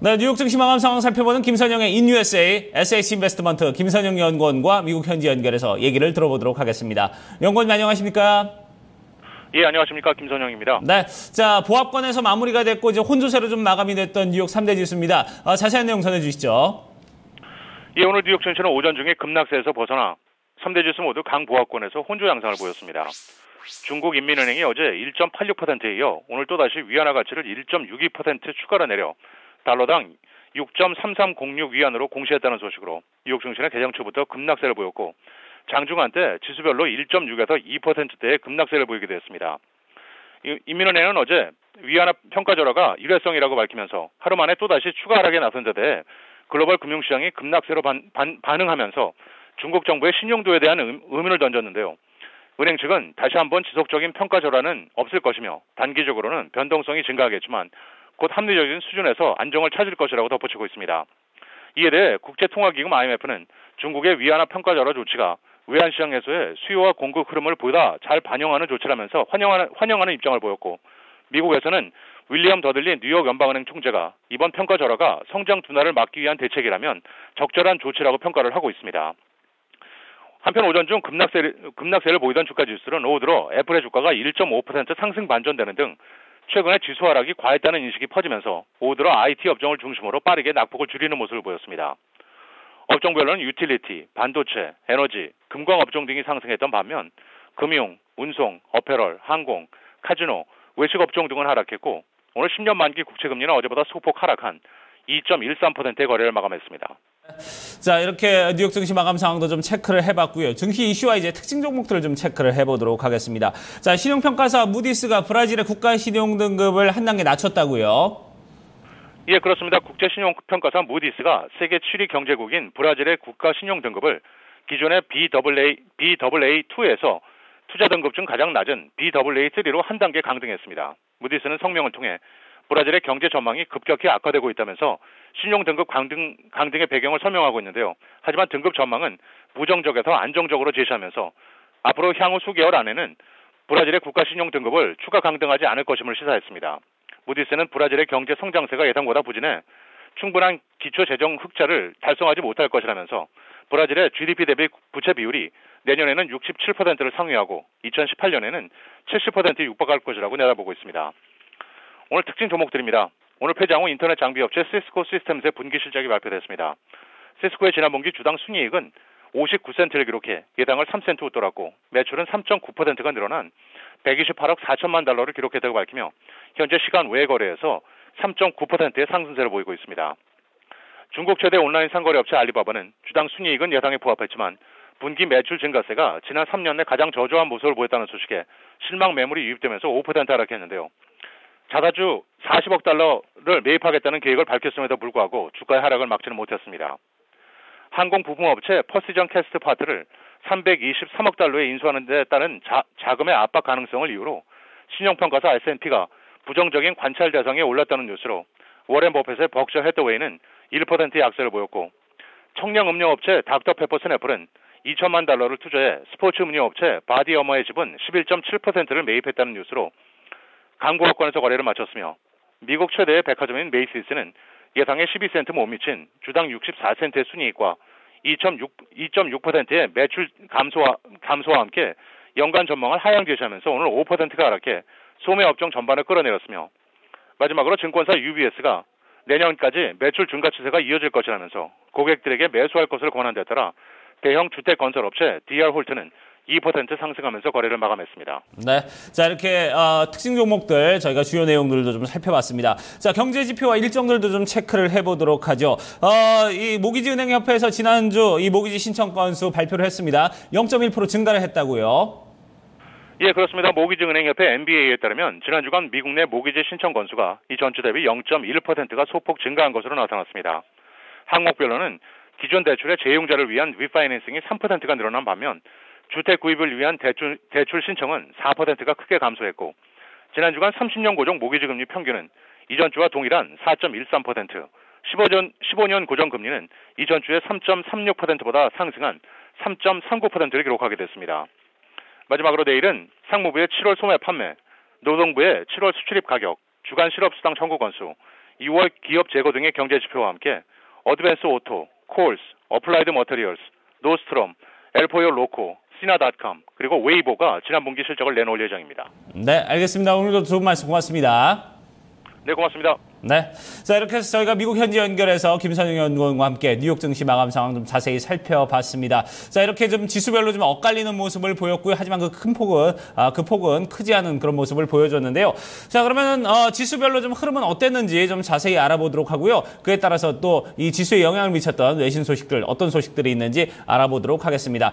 네, 뉴욕 증시 마감 상황 살펴보는 김선영의 인USA SH 인베스트먼트 김선영 연구원과 미국 현지 연결해서 얘기를 들어보도록 하겠습니다. 연구원님 안녕하십니까? 예, 안녕하십니까. 김선영입니다. 네, 자 보합권에서 마무리가 됐고 이제 혼조세로 좀 마감이 됐던 뉴욕 3대 지수입니다. 자세한 내용 전해주시죠. 예, 오늘 뉴욕 증시는 오전 중에 급락세에서 벗어나 3대 지수 모두 강보합권에서 혼조 양상을 보였습니다. 중국인민은행이 어제 1.86%에 이어 오늘 또다시 위안화 가치를 1.62% 추가로 내려 달러당 6.3306 위안으로 공시했다는 소식으로 뉴욕 증시는 개장 초부터 급락세를 보였고 장중한 때 지수별로 1.6에서 2%대의 급락세를 보이게 됐습니다. 인민은행은 어제 위안화 평가 절하가 일회성이라고 밝히면서 하루 만에 또다시 추가 하락에 나선 데 대해 글로벌 금융시장이 급락세로 반응하면서 중국 정부의 신용도에 대한 의문을 던졌는데요. 은행 측은 다시 한번 지속적인 평가 절하는 없을 것이며 단기적으로는 변동성이 증가하겠지만 곧 합리적인 수준에서 안정을 찾을 것이라고 덧붙이고 있습니다. 이에 대해 국제통화기금 IMF는 중국의 위안화 평가 절하 조치가 외환시장 해소에 수요와 공급 흐름을 보다 잘 반영하는 조치라면서 환영하는 입장을 보였고 미국에서는 윌리엄 더들리 뉴욕 연방은행 총재가 이번 평가 절하가 성장 둔화를 막기 위한 대책이라면 적절한 조치라고 평가를 하고 있습니다. 한편 오전 중 급락세를 보이던 주가 지수는 오후 들어 애플의 주가가 1.5% 상승 반전되는 등 최근에 지수 하락이 과했다는 인식이 퍼지면서 오후 들어 IT 업종을 중심으로 빠르게 낙폭을 줄이는 모습을 보였습니다. 업종별로는 유틸리티, 반도체, 에너지, 금광 업종 등이 상승했던 반면 금융, 운송, 어페럴, 항공, 카지노, 외식 업종 등은 하락했고 오늘 10년 만기 국채금리는 어제보다 소폭 하락한 2.13%의 거래를 마감했습니다. 자, 이렇게 뉴욕 증시 마감 상황도 좀 체크를 해봤고요. 증시 이슈와 이제 특징 종목들을 좀 체크를 해보도록 하겠습니다. 자, 신용평가사 무디스가 브라질의 국가 신용 등급을 한 단계 낮췄다고요? 예, 그렇습니다. 국제신용평가사 무디스가 세계 7위 경제국인 브라질의 국가 신용 등급을 기존의 BAA2에서 투자 등급 중 가장 낮은 BAA3로 한 단계 강등했습니다. 무디스는 성명을 통해 브라질의 경제 전망이 급격히 악화되고 있다면서 신용 등급 강등의 배경을 설명하고 있는데요. 하지만 등급 전망은 부정적에서 안정적으로 제시하면서 앞으로 향후 수개월 안에는 브라질의 국가 신용 등급을 추가 강등하지 않을 것임을 시사했습니다. 무디스는 브라질의 경제 성장세가 예상보다 부진해 충분한 기초 재정 흑자를 달성하지 못할 것이라면서 브라질의 GDP 대비 부채 비율이 내년에는 67%를 상회하고 2018년에는 70%에 육박할 것이라고 내다보고 있습니다. 오늘 특징 종목들입니다. 오늘 폐장 후 인터넷 장비 업체 시스코 시스템스의 분기 실적이 발표됐습니다. 시스코의 지난 분기 주당 순이익은 59센트를 기록해 예당을 3센트 웃돌았고 매출은 3.9%가 늘어난 128억 4천만 달러를 기록했다고 밝히며 현재 시간 외 거래에서 3.9%의 상승세를 보이고 있습니다. 중국 최대 온라인 상거래 업체 알리바바는 주당 순이익은 예상에 부합했지만 분기 매출 증가세가 지난 3년 내 가장 저조한 모습을 보였다는 소식에 실망 매물이 유입되면서 5% 하락했는데요. 자사주 40억 달러를 매입하겠다는 계획을 밝혔음에도 불구하고 주가의 하락을 막지는 못했습니다. 항공 부품업체 퍼시전 캐스트 파트를 323억 달러에 인수하는 데 따른 자금의 압박 가능성을 이유로 신용평가사 S&P가 부정적인 관찰 대상에 올랐다는 뉴스로 워렌 버핏의 버크셔 해서웨이는 1%의 약세를 보였고 청량 음료업체 닥터페퍼 스냅플은 2천만 달러를 투자해 스포츠 음료업체 바디어머의 지분 11.7%를 매입했다는 뉴스로 강보합권에서 거래를 마쳤으며 미국 최대의 백화점인 메이시스는 예상의 12센트 못 미친 주당 64센트의 순이익과 2.6%의 매출 감소와 함께 연간 전망을 하향 제시하면서 오늘 5%가 하락해 소매 업종 전반을 끌어내렸으며 마지막으로 증권사 UBS가 내년까지 매출 증가 추세가 이어질 것이라면서 고객들에게 매수할 것을 권한 데 따라 대형 주택건설업체 DR홀트는 2% 상승하면서 거래를 마감했습니다. 네, 자 이렇게 특징 종목들 저희가 주요 내용들도 좀 살펴봤습니다. 자 경제 지표와 일정들도 좀 체크를 해보도록 하죠. 이 모기지은행협회에서 지난주 이 모기지 신청 건수 발표를 했습니다. 0.1% 증가를 했다고요? 예, 그렇습니다. 모기지은행협회 MBA에 따르면 지난 주간 미국 내 모기지 신청 건수가 이 전주 대비 0.1%가 소폭 증가한 것으로 나타났습니다. 항목별로는 기존 대출의 재용자를 위한 리파이낸싱이 3%가 늘어난 반면 주택 구입을 위한 대출 신청은 4%가 크게 감소했고 지난 주간 30년 고정 모기지 금리 평균은 이전 주와 동일한 4.13%, 15년 고정 금리는 이전 주의 3.36%보다 상승한 3.39%를 기록하게 됐습니다. 마지막으로 내일은 상무부의 7월 소매 판매, 노동부의 7월 수출입 가격, 주간 실업수당 청구 건수, 2월 기업 재고 등의 경제 지표와 함께 어드밴스 오토, 콜스, 어플라이드 머터리얼스, 노스트롬, 엘포요 로코, 시나닷컴 그리고 웨이보가 지난 분기 실적을 내놓을 예정입니다. 네, 알겠습니다. 오늘도 좋은 말씀 고맙습니다. 네, 고맙습니다. 네. 자, 이렇게 해서 저희가 미국 현지 연결해서 김선영 연구원과 함께 뉴욕 증시 마감 상황 좀 자세히 살펴봤습니다. 자, 이렇게 좀 지수별로 좀 엇갈리는 모습을 보였고요. 하지만 그 폭은 크지 않은 그런 모습을 보여줬는데요. 자, 그러면 지수별로 좀 흐름은 어땠는지 좀 자세히 알아보도록 하고요. 그에 따라서 또 이 지수에 영향을 미쳤던 외신 소식들, 어떤 소식들이 있는지 알아보도록 하겠습니다.